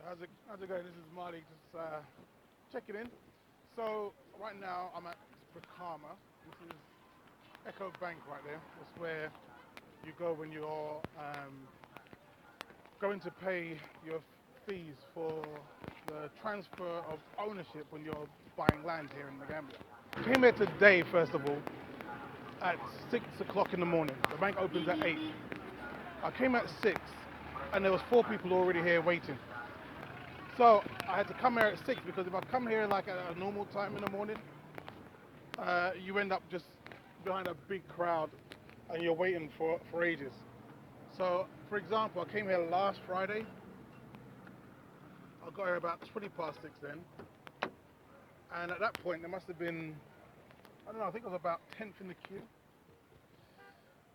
How's it going? This is Marty, just checking in. So right now I'm at Brikama. This is Echo Bank right there. That's where you go when you're going to pay your fees for the transfer of ownership when you're buying land here in the Gambia. I came here today, first of all, at 6 o'clock in the morning. The bank opens at 8. I came at 6 and there was 4 people already here waiting. So I had to come here at 6 because if I come here like at a normal time in the morning, you end up just behind a big crowd and you're waiting for ages. So, for example, I came here last Friday. I got here about 20 past 6 then. And at that point, there must have been, I don't know, I think I was about 10th in the queue.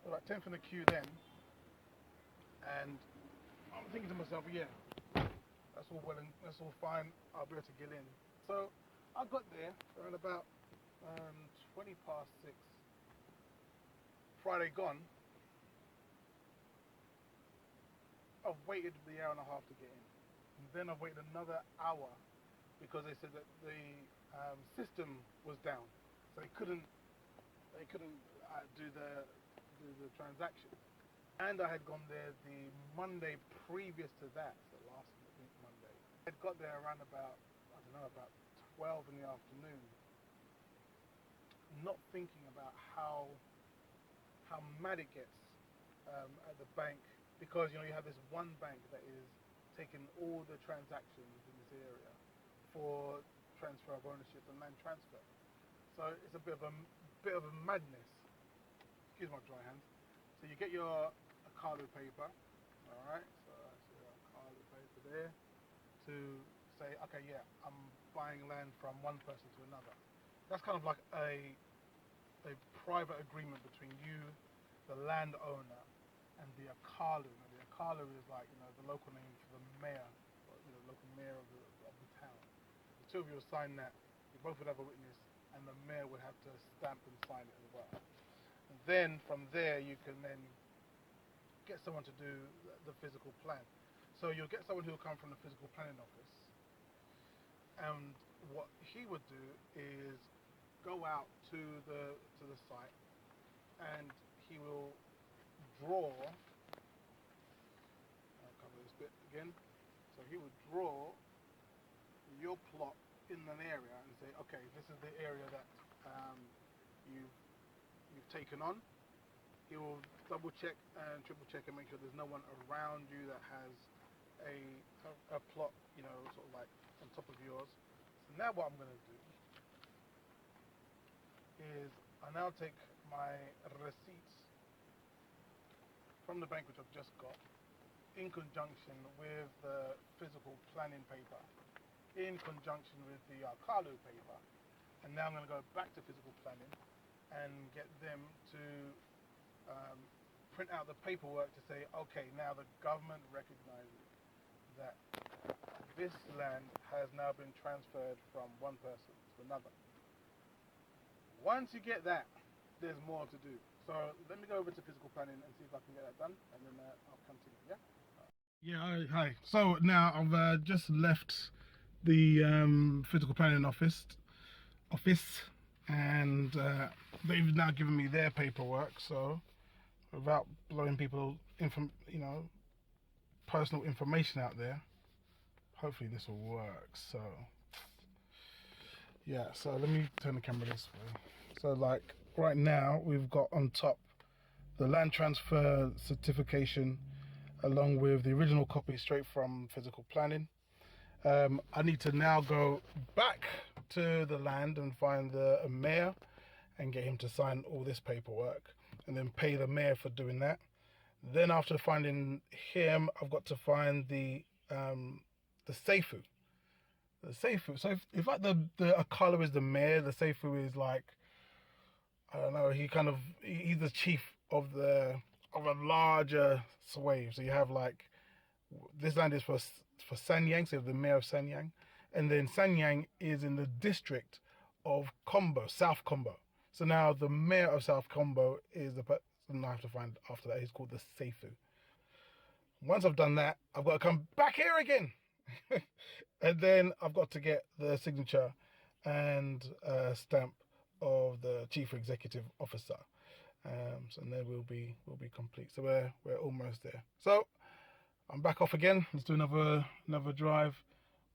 About 10th in the queue then. And I'm thinking to myself, yeah, that's all well and that's all fine. I'll be able to get in. So I got there around about 20 past 6. Friday gone. I've waited the hour and a half to get in. And then I've waited another hour because they said that the system was down, so they couldn't do the transaction. And I had gone there the Monday previous to that, so last week Monday. I had got there around about, I don't know, about 12 in the afternoon, not thinking about how mad it gets at the bank, because you have this one bank that is taking all the transactions in this area for transfer of ownership and land transfer. So it's a bit of a madness. Excuse my dry hands. So you get your Akalu paper, all right. So that's your Akalu paper there to say, okay, yeah, I'm buying land from one person to another. That's kind of like a private agreement between you, the landowner, and the Akalu. Now, the Akalu is like the local name for the mayor, local mayor of the town. The two of you will sign that. You both would have a witness, and the mayor would have to stamp and sign it as well. And then from there, you can then get someone to do the physical plan. So you'll get someone who will come from the physical planning office, and what he would do is go out to the site, and he will draw. I'll cover this bit again. So he would draw your plot in an area and say, okay, this is the area that you've taken on. He will double check and triple check and make sure there's no one around you that has a plot, sort of like on top of yours. So now what I'm going to do is I now take my receipts from the bank, which I've just got, in conjunction with the physical planning paper, in conjunction with the Akalu paper, and now I'm going to go back to physical planning and get them to print out the paperwork to say, okay, now the government recognizes that this land has now been transferred from one person to another. Once you get that, there's more to do. So let me go over to physical planning and see if I can get that done, and then I'll continue, yeah? Yeah, hi. So now I've just left the physical planning office, and they've now given me their paperwork. So without blowing people personal information out there, hopefully this will work. So yeah, so let me turn the camera this way. So like right now we've got on top the land transfer certification along with the original copy straight from physical planning. I need to now go back to the land and find the mayor and get him to sign all this paperwork and then pay the mayor for doing that. Then after finding him, I've got to find the Seifu. The Seifu. So if like the Akalu is the mayor, the Seifu is like, I don't know, he's the chief of a larger sway. So you have like, this land is for Sanyang, so the mayor of Sanyang, and then Sanyang is in the district of Kombo, South Kombo. So now the mayor of South Kombo is the person I have to find after that. He's called the Seifu. Once I've done that, I've got to come back here again And then I've got to get the signature and stamp of the chief executive officer. So then we'll be complete. So we're almost there. So I'm back off again. Let's do another drive.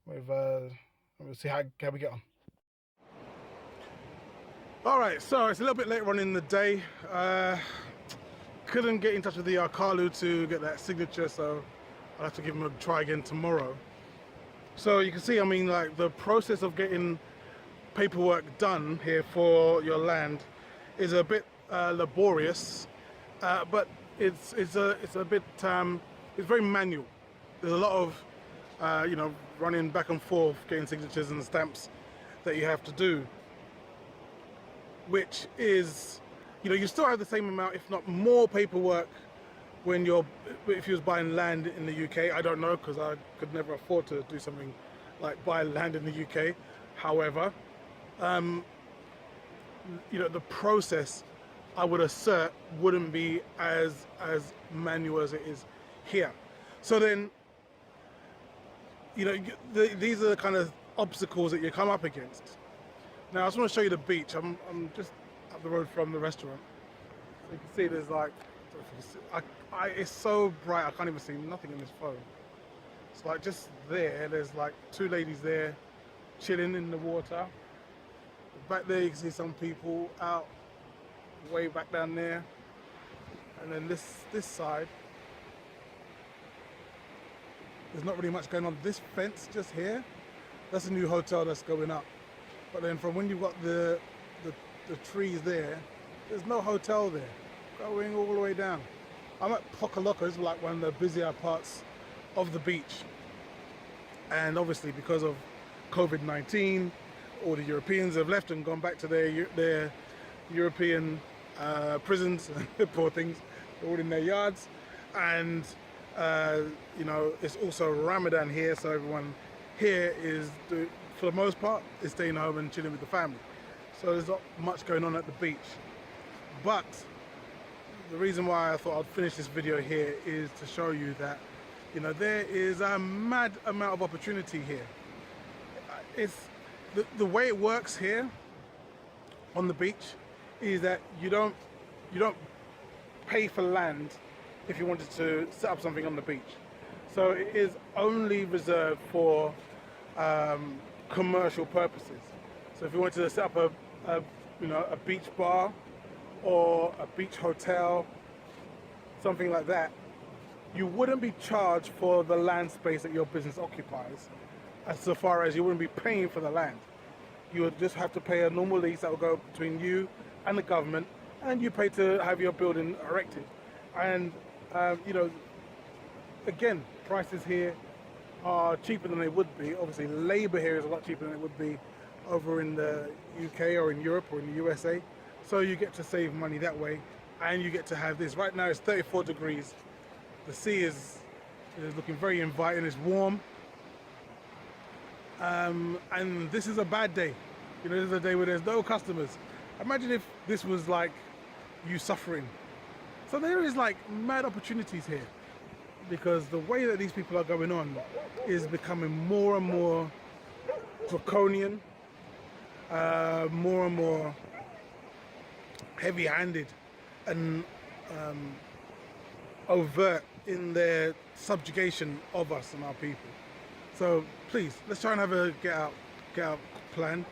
We'll see how we get on. All right, so it's a little bit later on in the day. Couldn't get in touch with the Carlu to get that signature, so I'll have to give him a try again tomorrow. So you can see, I mean, like the process of getting paperwork done here for your land is a bit laborious, but it's a bit it's very manual. There's a lot of running back and forth, getting signatures and stamps that you have to do, which is, you still have the same amount, if not more, paperwork if you was buying land in the UK. I don't know, because I could never afford to do something like buy land in the UK. However, the process, I would assert, wouldn't be as manual as it is here. So then, these are the kind of obstacles that you come up against. Now I just want to show you the beach. I'm just up the road from the restaurant. So you can see there's like, it's so bright I can't even see nothing in this phone. It's like just there's like two ladies there chilling in the water. Back there you can see some people out way back down there. And then this side, there's not really much going on. This fence just here, that's a new hotel that's going up. But then from when you've got the trees there's no hotel there, going all the way down. I'm at Pokoloko. It's like one of the busier parts of the beach. And obviously because of COVID-19, all the Europeans have left and gone back to their European prisons. Poor things, they're all in their yards. And it's also Ramadan here, so everyone here is, for the most part, is staying home and chilling with the family. So there's not much going on at the beach. But the reason why I thought I'd finish this video here is to show you that, there is a mad amount of opportunity here. It's the way it works here on the beach is that you don't pay for land if you wanted to set up something on the beach. So it is only reserved for commercial purposes. So if you wanted to set up a beach bar or a beach hotel, something like that, you wouldn't be charged for the land space that your business occupies, as so far as you wouldn't be paying for the land. You would just have to pay a normal lease that will go between you and the government, and you pay to have your building erected. And again, prices here are cheaper than they would be. Obviously labor here is a lot cheaper than it would be over in the UK or in Europe or in the USA. So you get to save money that way, and you get to have this. Right now it's 34 degrees. The sea is looking very inviting, it's warm. And this is a bad day. This is a day where there's no customers. Imagine if this was like you suffering. So there is like mad opportunities here, because the way that these people are going on is becoming more and more draconian, more and more heavy-handed and overt in their subjugation of us and our people. So please, let's try and have a get out plan.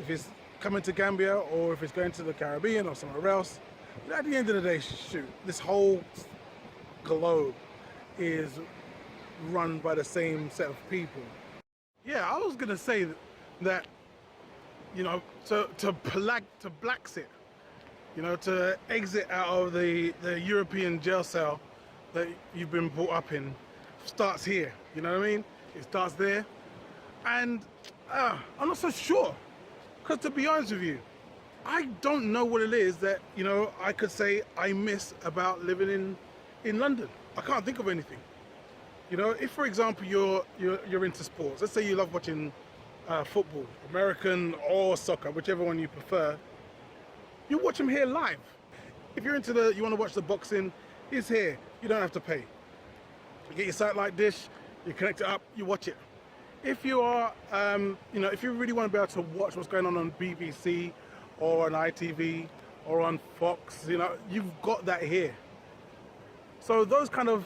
If it's coming to Gambia or if it's going to the Caribbean or somewhere else, at the end of the day, shoot, this whole globe is run by the same set of people. Yeah, I was gonna say that, to Blaxit, to exit out of the European jail cell that you've been brought up in, starts here. You know what I mean? It starts there, and I'm not so sure, because to be honest with you, I don't know what it is that I could say I miss about living in London. I can't think of anything. If for example you're into sports, let's say you love watching football, American or soccer, whichever one you prefer, you watch them here live. If you're you want to watch the boxing, it's here. You don't have to pay. You get your satellite dish, You connect it up, you watch it. If you are, if you really want to be able to watch what's going on BBC or on ITV or on Fox, you've got that here. So those kind of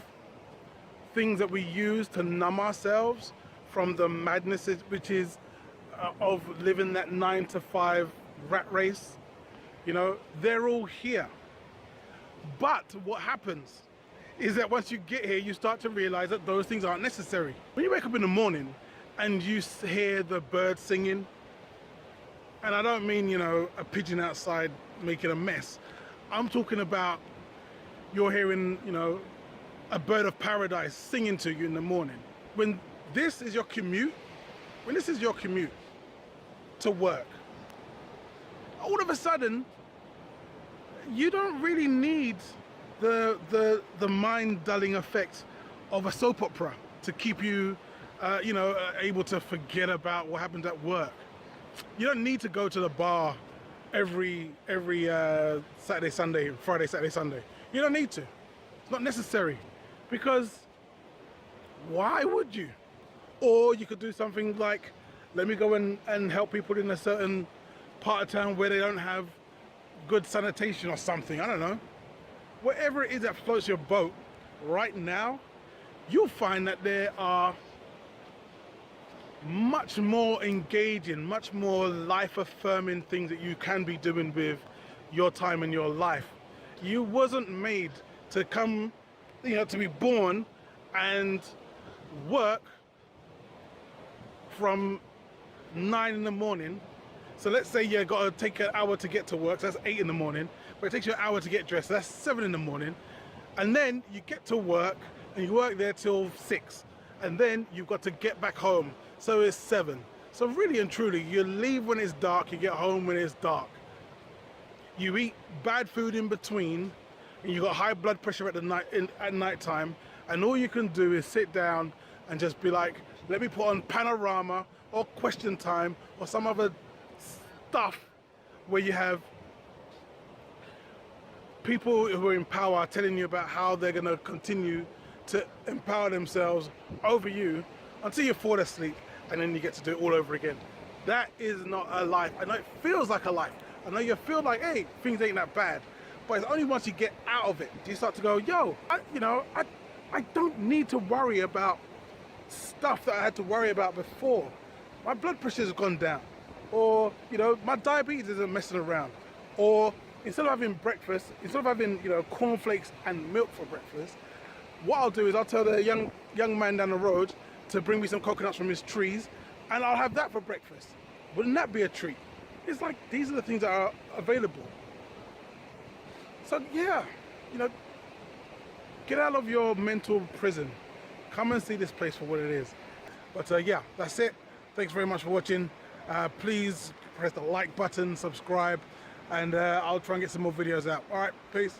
things that we use to numb ourselves from the madness which is of living that 9-to-5 rat race, they're all here. But what happens is that once you get here, you start to realize that those things aren't necessary. When you wake up in the morning and you hear the birds singing, and I don't mean, a pigeon outside making a mess. I'm talking about you're hearing, a bird of paradise singing to you in the morning. When this is your commute to work, all of a sudden, you don't really need the mind-dulling effect of a soap opera to keep you, able to forget about what happened at work. You don't need to go to the bar every Saturday, Sunday, Friday, Saturday, Sunday. You don't need to. It's not necessary, because why would you? Or you could do something like, let me go and help people in a certain part of town where they don't have good sanitation or something. I don't know. Whatever it is that floats your boat right now, you'll find that there are much more engaging, much more life-affirming things that you can be doing with your time and your life. You wasn't made to come, to be born and work from 9 in the morning. So let's say you got to take an hour to get to work, so that's 8 in the morning, but it takes you an hour to get dressed, so that's 7 in the morning. And then you get to work and you work there till 6, and then you've got to get back home, so it's 7. So really and truly, you leave when it's dark, you get home when it's dark. You eat bad food in between, and you got high blood pressure at night time, and all you can do is sit down and just be like, let me put on Panorama or Question Time or some other stuff where you have people who are in power telling you about how they're going to continue to empower themselves over you until you fall asleep, and then you get to do it all over again. That is not a life. I know it feels like a life. I know you feel like, hey, things ain't that bad, but it's only once you get out of it do you start to go, yo, I don't need to worry about stuff that I had to worry about before. My blood pressure has gone down, or my diabetes isn't messing around, or instead of having breakfast, instead of having cornflakes and milk for breakfast, what I'll do is I'll tell the young man down the road to bring me some coconuts from his trees, and I'll have that for breakfast. Wouldn't that be a treat? It's like, these are the things that are available. So yeah, get out of your mental prison. Come and see this place for what it is. But yeah, that's it. Thanks very much for watching. Please press the like button, subscribe, and I'll try and get some more videos out. All right, peace.